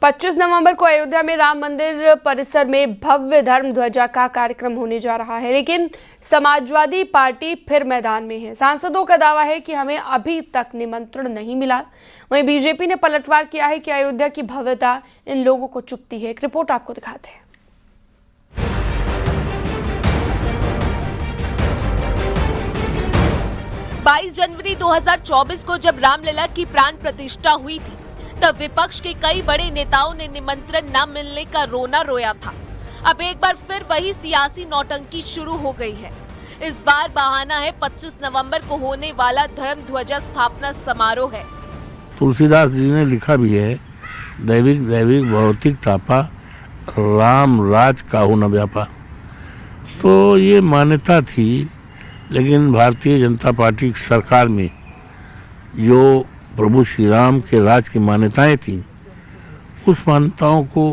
25 नवंबर को अयोध्या में राम मंदिर परिसर में भव्य धर्म ध्वजा का कार्यक्रम होने जा रहा है, लेकिन समाजवादी पार्टी फिर मैदान में है। सांसदों का दावा है कि हमें अभी तक निमंत्रण नहीं मिला। वहीं बीजेपी ने पलटवार किया है कि अयोध्या की भव्यता इन लोगों को चुभती है। एक रिपोर्ट आपको दिखाते हैं। 22 जनवरी 2024 को जब रामलला की प्राण प्रतिष्ठा हुई थी, तब विपक्ष के कई बड़े नेताओं ने निमंत्रण न मिलने का रोना रोया था। अब एक बार फिर वही सियासी नौटंकी शुरू हो गई है। इस बार बहाना है 25 नवंबर को होने वाला धर्म ध्वजा स्थापना समारोह है। तुलसीदास जी ने लिखा भी है, दैविक दैविक भौतिक तापा, राम राज काहू न व्यापा। तो ये मान्यता थी, लेकिन भारतीय जनता पार्टी की सरकार में जो प्रभु श्री राम के राज की मान्यताएं थी, उस मान्यताओं को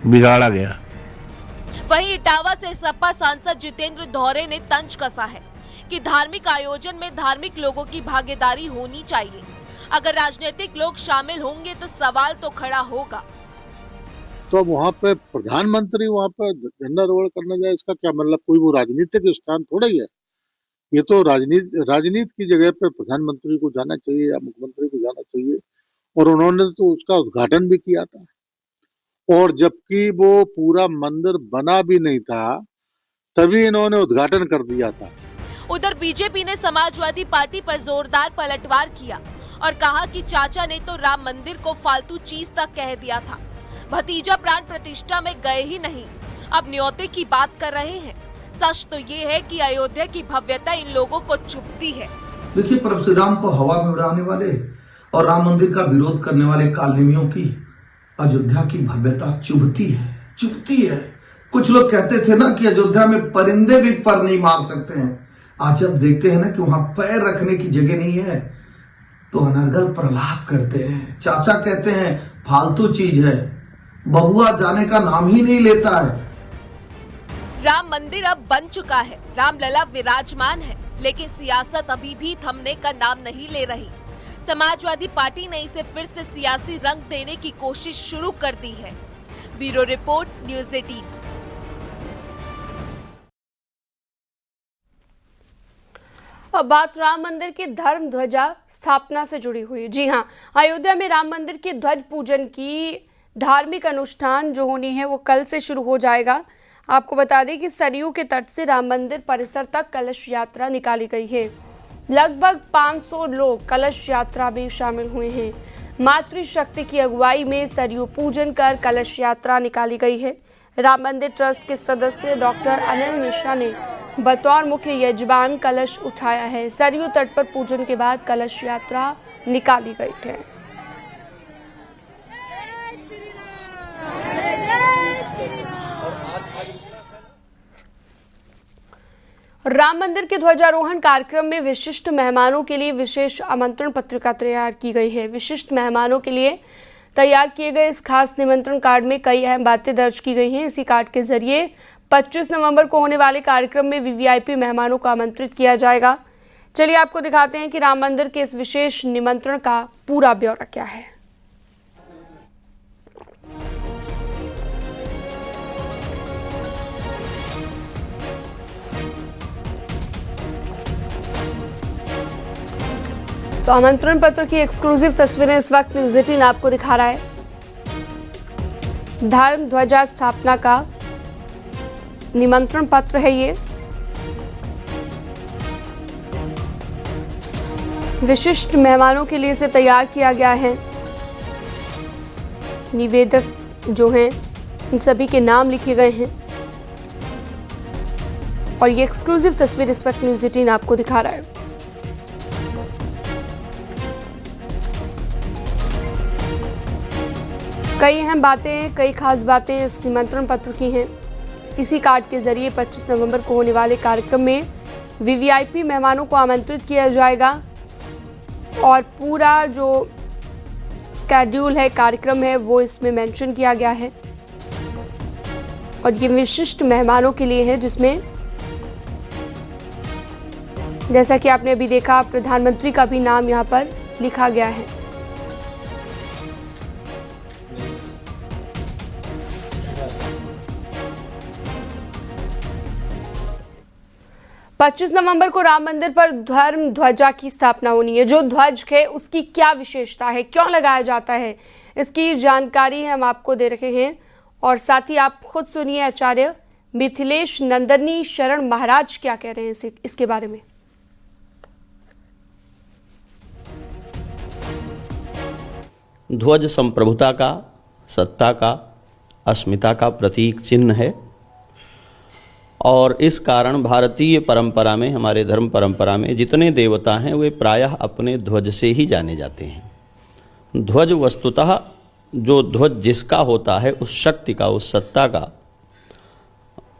बिगाड़ा गया। वहीं इटावा से सपा सांसद जितेंद्र धौरे ने तंज कसा है कि धार्मिक आयोजन में धार्मिक लोगों की भागीदारी होनी चाहिए। अगर राजनीतिक लोग शामिल होंगे तो सवाल तो खड़ा होगा। तो अब वहाँ पे प्रधानमंत्री वहाँ पे झंडा रोहण करने जाए, इसका क्या मतलब? कोई वो राजनीतिक स्थान थोड़ा ही है। ये तो राजनीति की जगह पे प्रधानमंत्री को जाना चाहिए या मुख्यमंत्री को जाना चाहिए, और उन्होंने तो उसका उद्घाटन भी किया था। और जबकि वो पूरा मंदिर बना भी नहीं था, तभी इन्होंने उद्घाटन कर दिया था। उधर बीजेपी ने समाजवादी पार्टी पर जोरदार पलटवार किया और कहा कि चाचा ने तो राम मंदिर को फालतू चीज तक कह दिया था। भतीजा प्राण प्रतिष्ठा में गए ही नहीं, अब न्योते की बात कर रहे हैं। सच तो ये है कि अयोध्या की भव्यता इन लोगों को चुभती है। देखिए, प्रभु श्री राम को हवा में उड़ाने वाले और राम मंदिर का विरोध करने वाले कालनेमियों की अयोध्या की भव्यता चुभती है। कुछ लोग कहते थे ना कि अयोध्या में परिंदे भी पर नहीं मार सकते हैं। आज जब देखते हैं ना कि वहां पैर रखने की जगह नहीं है, तो अनर्गल प्रलाप करते हैं। चाचा कहते हैं फालतू चीज है, बहुआ जाने का नाम ही नहीं लेता है। राम मंदिर अब बन चुका है, रामलला विराजमान है, लेकिन सियासत अभी भी थमने का नाम नहीं ले रही। समाजवादी पार्टी ने इसे फिर से सियासी रंग देने की कोशिश शुरू कर दी है। Bureau report, news 18। अब बात राम मंदिर की धर्म ध्वजा स्थापना से जुड़ी हुई। जी हाँ, अयोध्या में राम मंदिर की ध्वज पूजन की धार्मिक अनुष्ठान जो होनी है वो कल से शुरू हो जाएगा। आपको बता दें कि सरयू के तट से राम मंदिर परिसर तक कलश यात्रा निकाली गई है। लगभग 500 लोग कलश यात्रा में शामिल हुए हैं। मातृशक्ति की अगुवाई में सरयू पूजन कर कलश यात्रा निकाली गई है। राम मंदिर ट्रस्ट के सदस्य डॉक्टर अनिल मिश्रा ने बतौर मुख्य यजमान कलश उठाया है। सरयू तट पर पूजन के बाद कलश यात्रा निकाली गई है। राम मंदिर के ध्वजारोहण कार्यक्रम में विशिष्ट मेहमानों के लिए विशेष आमंत्रण पत्रिका तैयार की गई है। विशिष्ट मेहमानों के लिए तैयार किए गए इस खास निमंत्रण कार्ड में कई अहम बातें दर्ज की गई हैं। इसी कार्ड के जरिए 25 नवंबर को होने वाले कार्यक्रम में वीवीआईपी मेहमानों को आमंत्रित किया जाएगा। चलिए आपको दिखाते हैं कि राम मंदिर के इस विशेष निमंत्रण का पूरा ब्यौरा क्या है। तो आमंत्रण पत्र की एक्सक्लूसिव तस्वीरें इस वक्त न्यूज़ 18 आपको दिखा रहा है। धर्म ध्वजा स्थापना का निमंत्रण पत्र है ये। विशिष्ट मेहमानों के लिए इसे तैयार किया गया है। निवेदक जो हैं इन सभी के नाम लिखे गए हैं और ये एक्सक्लूसिव तस्वीर इस वक्त न्यूज़ 18 आपको दिखा रहा है। कई अहम बातें, कई खास बातें इस निमंत्रण पत्र की हैं। इसी कार्ड के जरिए 25 नवंबर को होने वाले कार्यक्रम में वीवीआईपी मेहमानों को आमंत्रित किया जाएगा और पूरा जो स्केड्यूल है, कार्यक्रम है, वो इसमें मेंशन किया गया है। और ये विशिष्ट मेहमानों के लिए है, जिसमें जैसा कि आपने अभी देखा प्रधानमंत्री का भी नाम यहाँ पर लिखा गया है। 25 नवंबर को राम मंदिर पर धर्म ध्वजा की स्थापना होनी है। जो ध्वज है उसकी क्या विशेषता है, क्यों लगाया जाता है, इसकी जानकारी हम आपको दे रहे हैं। और साथ ही आप खुद सुनिए आचार्य मिथिलेश नंदनी शरण महाराज क्या कह रहे हैं इसके बारे में। ध्वज संप्रभुता का, सत्ता का, अस्मिता का प्रतीक चिन्ह है और इस कारण भारतीय परंपरा में, हमारे धर्म परंपरा में जितने देवता हैं वे प्रायः अपने ध्वज से ही जाने जाते हैं। ध्वज वस्तुतः जो ध्वज जिसका होता है उस शक्ति का, उस सत्ता का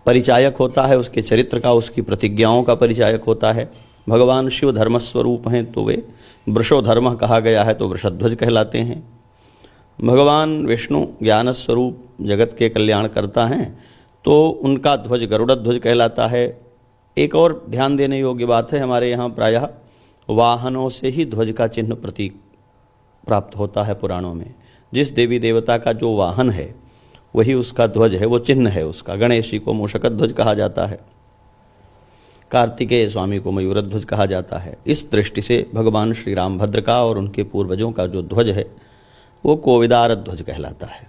परिचायक होता है, उसके चरित्र का, उसकी प्रतिज्ञाओं का परिचायक होता है। भगवान शिव धर्मस्वरूप हैं तो वे वृषो धर्म कहा गया है तो वृषध्वज कहलाते हैं। भगवान विष्णु ज्ञान स्वरूप जगत के कल्याण करता हैं तो उनका ध्वज गरुड़ ध्वज कहलाता है। एक और ध्यान देने योग्य बात है, हमारे यहाँ प्रायः वाहनों से ही ध्वज का चिन्ह प्रतीक प्राप्त होता है। पुराणों में जिस देवी देवता का जो वाहन है वही उसका ध्वज है, वो चिन्ह है उसका। गणेश जी को मूषक ध्वज कहा जाता है, कार्तिकेय स्वामी को मयूर ध्वज कहा जाता है। इस दृष्टि से भगवान श्री रामभद्र का और उनके पूर्वजों का जो ध्वज है वो कोविदार ध्वज कहलाता है।